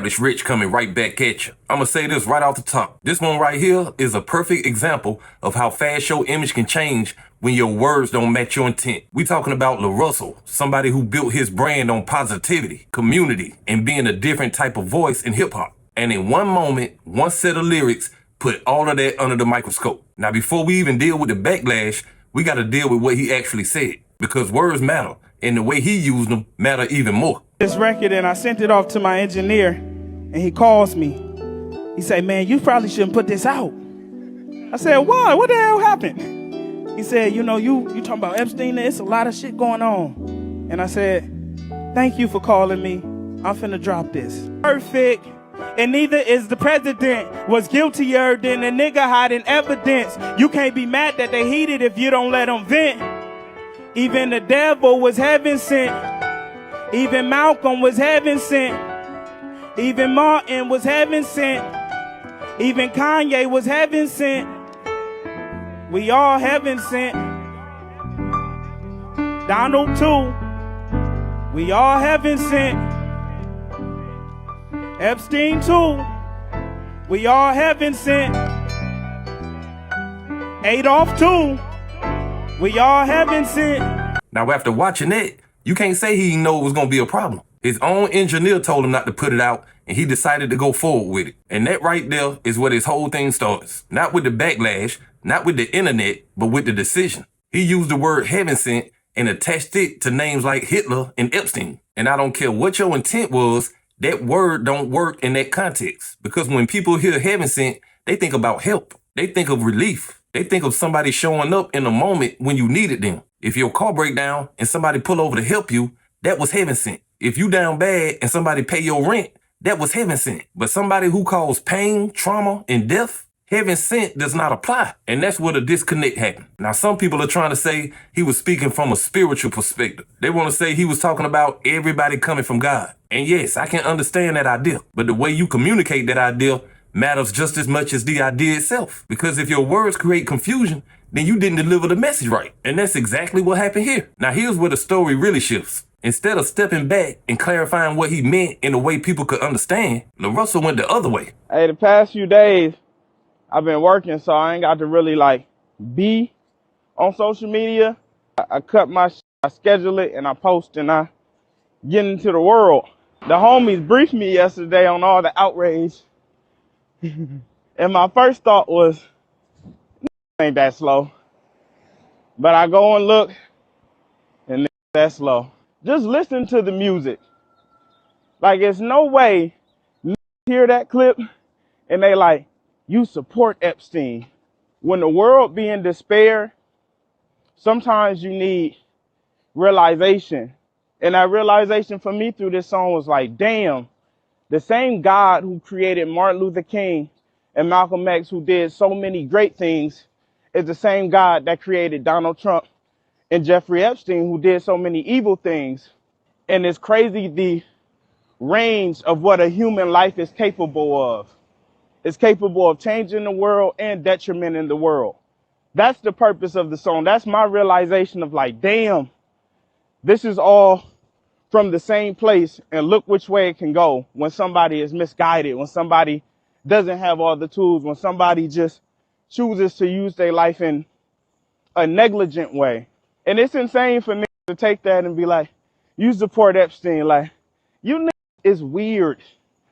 established rich coming right back at you. I'ma say this right off the top. This one right here is a perfect example of how fast your image can change when your words don't match your intent. We talking about LaRussell, somebody who built his brand on positivity, community, and being a different type of voice in hip hop. And in one moment, one set of lyrics put all of that under the microscope. Now, before we even deal with the backlash, we got to deal with what he actually said, because words matter, and the way he used them matter even more. This record, and I sent it off to my engineer, and he calls me. He said, man, you probably shouldn't put this out. I said, why? What the hell happened? He said, you know, you talking about Epstein, it's a lot of shit going on. And I said, thank you for calling me. I'm finna drop this. Perfect. And neither is the president was guiltier than a nigga hiding evidence. You can't be mad that they heated if you don't let them vent. Even the devil was heaven sent. Even Malcolm was heaven sent. Even Martin was heaven sent. Even Kanye was heaven sent. We all heaven sent. Donald too. We all heaven sent. Epstein too. We all heaven sent. Adolf too. We all heaven sent. Now, after watching that, you can't say he didn't know it was going to be a problem. His own engineer told him not to put it out, and he decided to go forward with it. And that right there is where this whole thing starts. Not with the backlash, not with the internet, but with the decision. He used the word heaven sent and attached it to names like Hitler and Epstein. And I don't care what your intent was, that word don't work in that context. Because when people hear heaven sent, they think about help. They think of relief. They think of somebody showing up in a moment when you needed them. If your car break down and somebody pull over to help you, that was heaven sent. If you down bad and somebody pay your rent, that was heaven sent. But somebody who caused pain, trauma, and death, heaven sent does not apply. And that's where the disconnect happened. Now, some people are trying to say he was speaking from a spiritual perspective. They want to say he was talking about everybody coming from God. And yes, I can understand that idea. But the way you communicate that idea matters just as much as the idea itself. Because if your words create confusion, then you didn't deliver the message right. And that's exactly what happened here. Now, here's where the story really shifts. Instead of stepping back and clarifying what he meant in a way people could understand, LaRussell went the other way. Hey, the past few days, I've been working, so I ain't got to really be on social media. I cut my I schedule it and I post and I get into the world. The homies briefed me yesterday on all the outrage. And my first thought was, ain't that slow. But I go and look and that's slow. Just listen to the music. Like, it's no way hear that clip and they like, you support Epstein. When the world be in despair, sometimes you need realization. And that realization for me through this song was like, damn, the same God who created Martin Luther King and Malcolm X, who did so many great things, is the same God that created Donald Trump and Jeffrey Epstein, who did so many evil things. And it's crazy the range of what a human life is capable of. It's capable of changing the world and detrimenting the world. That's the purpose of the song. That's my realization of like, damn, this is all from the same place, and look which way it can go when somebody is misguided, when somebody doesn't have all the tools, when somebody just chooses to use their life in a negligent way. And it's insane for niggas to take that and be like, you support Epstein. Like, you niggas is weird.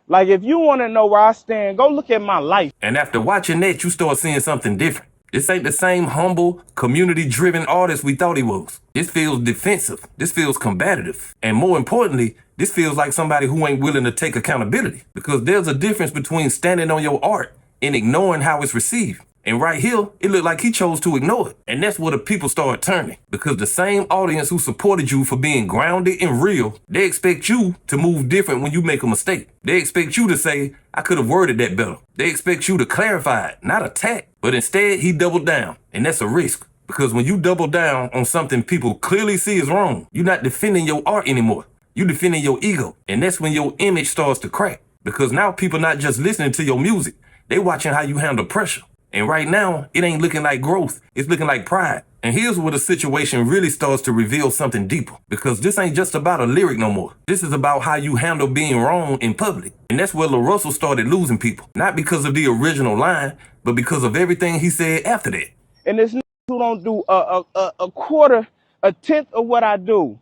Like, if you want to know where I stand, go look at my life. And after watching that, you start seeing something different. This ain't the same humble, community-driven artist we thought he was. This feels defensive. This feels combative. And more importantly, this feels like somebody who ain't willing to take accountability. Because there's a difference between standing on your art and ignoring how it's received. And right here, it looked like he chose to ignore it. And that's where the people started turning. Because the same audience who supported you for being grounded and real, they expect you to move different when you make a mistake. They expect you to say, I could have worded that better. They expect you to clarify it, not attack. But instead, he doubled down. And that's a risk. Because when you double down on something people clearly see is wrong, you're not defending your art anymore. You're defending your ego. And that's when your image starts to crack. Because now people not just listening to your music. They watching how you handle pressure. And right now, it ain't looking like growth. It's looking like pride. And here's where the situation really starts to reveal something deeper. Because this ain't just about a lyric no more. This is about how you handle being wrong in public. And that's where LaRussell started losing people. Not because of the original line, but because of everything he said after that. And this niggas who don't do a quarter, a tenth of what I do.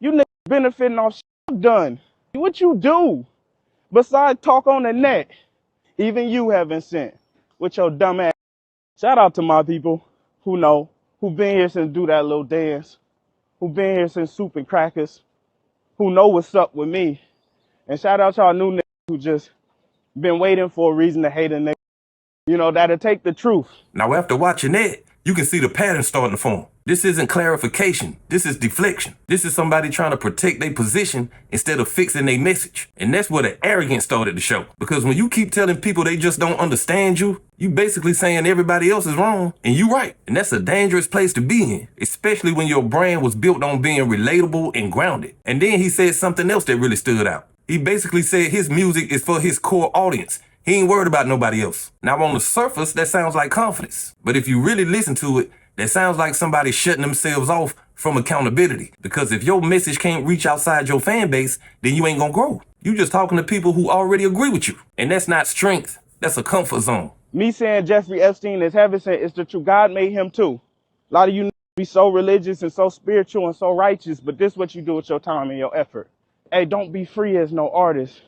You niggas benefiting off shit I've done. What you do besides talk on the net? Even you haven't sent with your dumb ass. Shout out to my people who know, who been here since do that little dance, who been here since soup and crackers, who know what's up with me. And shout out to our new niggas who just been waiting for a reason to hate a nigga. You know, that'll take the truth. Now, after watching that, you can see the pattern starting to form. This isn't clarification. This is deflection. This is somebody trying to protect their position instead of fixing their message. And that's where the arrogance started to show. Because when you keep telling people they just don't understand you, you basically saying everybody else is wrong and you right. And that's a dangerous place to be in, especially when your brand was built on being relatable and grounded. And then he said something else that really stood out. He basically said his music is for his core audience. He ain't worried about nobody else. Now, on the surface, that sounds like confidence. But if you really listen to it, that sounds like somebody shutting themselves off from accountability. Because if your message can't reach outside your fan base, then you ain't gonna grow. You just talking to people who already agree with you. And that's not strength. That's a comfort zone. Me saying Jeffrey Epstein is heavensent is the truth. God made him too. A lot of you be so religious and so spiritual and so righteous, but this is what you do with your time and your effort. Hey, don't be free as no artist.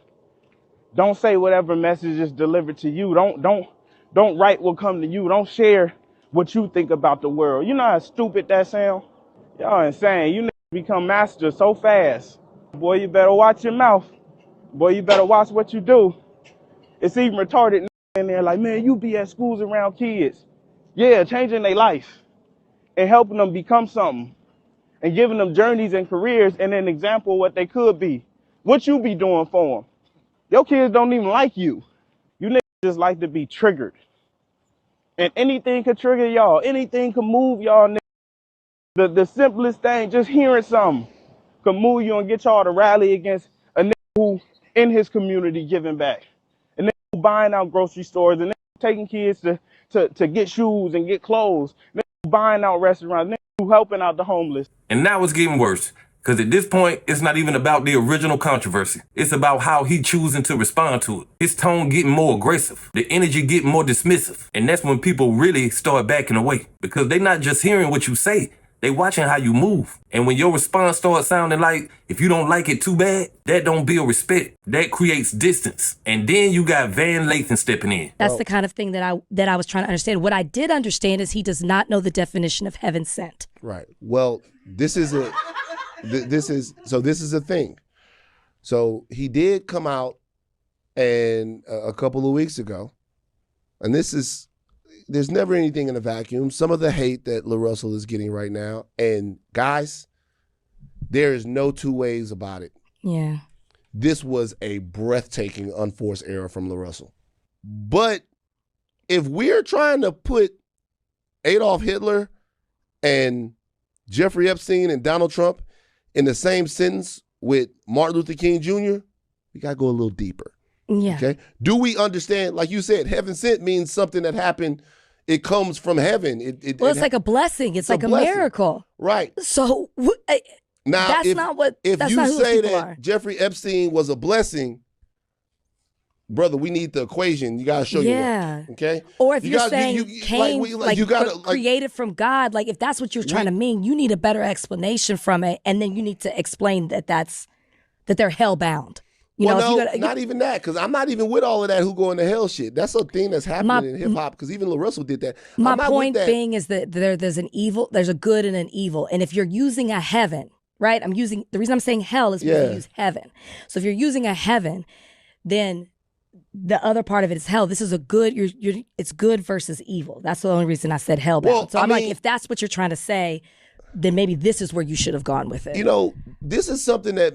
Don't say whatever message is delivered to you. Don't write what come to you. Don't share what you think about the world. You know how stupid that sound? Y'all insane. You become master so fast. Boy, you better watch your mouth. Boy, you better watch what you do. It's even retarded in there like, man, you be at schools around kids. Yeah, changing their life and helping them become something and giving them journeys and careers and an example of what they could be. What you be doing for them? Your kids don't even like you. You niggas just like to be triggered. And anything can trigger y'all. Anything can move y'all niggas. The simplest thing, just hearing something, can move you and get y'all to rally against a nigga who in his community giving back. A nigga who buying out grocery stores. A nigga taking kids to get shoes and get clothes. A nigga who buying out restaurants. A nigga who helping out the homeless. And now it's getting worse. Because at this point, it's not even about the original controversy. It's about how he choosing to respond to it. His tone getting more aggressive. The energy getting more dismissive. And that's when people really start backing away. Because they not just hearing what you say. They watching how you move. And when your response starts sounding like, if you don't like it too bad, that don't build respect. That creates distance. And then you got Van Lathan stepping in. That's the kind of thing that I was trying to understand. What I did understand is he does not know the definition of heaven sent. Right. Well, this is a thing. So he did come out and a couple of weeks ago, and there's never anything in a vacuum. Some of the hate that LaRussell is getting right now, and guys, there is no two ways about it. Yeah. This was a breathtaking unforced error from LaRussell. But if we're trying to put Adolf Hitler and Jeffrey Epstein and Donald Trump in the same sentence with Martin Luther King Jr., we got to go a little deeper. Yeah. Okay. Do we understand, like you said, heaven sent means something that happened, it comes from heaven. It's like a blessing. It's like a blessing. miracle. Right. So now, that's if, not what, if that's you not who say people that are. Jeffrey Epstein was a blessing, brother, we need the equation. You got to show you one. Okay. Or if you you're gotta, saying you gotta, created from God, like if that's what you're trying to mean, you need a better explanation from it, and then you need to explain that they're hellbound. Not even that, because I'm not even with all of that who going to hell shit. That's a thing that's happening in hip hop, because even LaRussell did that. My point being is that there's a good and an evil, and if you're using a heaven, right? The reason I'm saying hell is because you use heaven. So if you're using a heaven, then the other part of it is hell. This is a good. It's good versus evil. That's the only reason I said hellbound. Well, so I'm like, if that's what you're trying to say, then maybe this is where you should have gone with it. You know, this is something that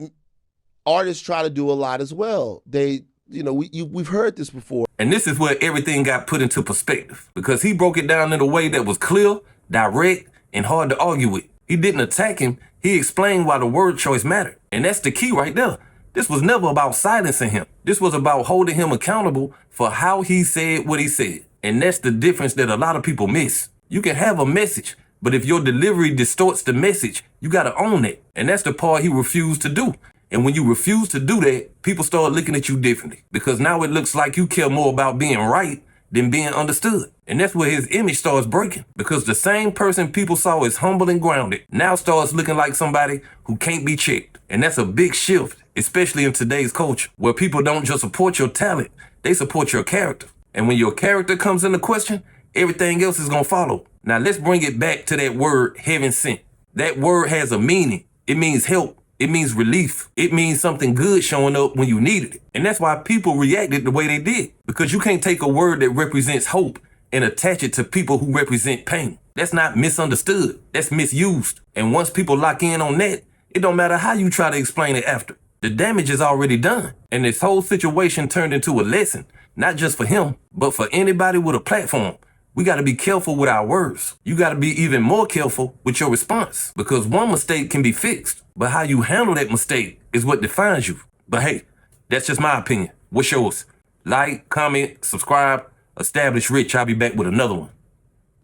artists try to do a lot as well. We've heard this before. And this is where everything got put into perspective. Because he broke it down in a way that was clear, direct, and hard to argue with. He didn't attack him. He explained why the word choice mattered. And that's the key right there. This was never about silencing him. This was about holding him accountable for how he said what he said. And that's the difference that a lot of people miss. You can have a message, but if your delivery distorts the message, you gotta own it. And that's the part he refused to do. And when you refuse to do that, people start looking at you differently. Because now it looks like you care more about being right than being understood. And that's where his image starts breaking. Because the same person people saw as humble and grounded now starts looking like somebody who can't be checked. And that's a big shift, especially in today's culture, where people don't just support your talent, they support your character. And when your character comes into question, everything else is gonna follow. Now let's bring it back to that word, heaven sent. That word has a meaning. It means help. It means relief. It means something good showing up when you needed it. And that's why people reacted the way they did. Because you can't take a word that represents hope and attach it to people who represent pain. That's not misunderstood. That's misused. And once people lock in on that, it don't matter how you try to explain it after. The damage is already done. And this whole situation turned into a lesson, not just for him, but for anybody with a platform. We got to be careful with our words. You got to be even more careful with your response, because one mistake can be fixed, but how you handle that mistake is what defines you. But hey, that's just my opinion. What's yours? Like, comment, subscribe. Establish Rich. I'll be back with another one.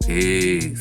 Peace.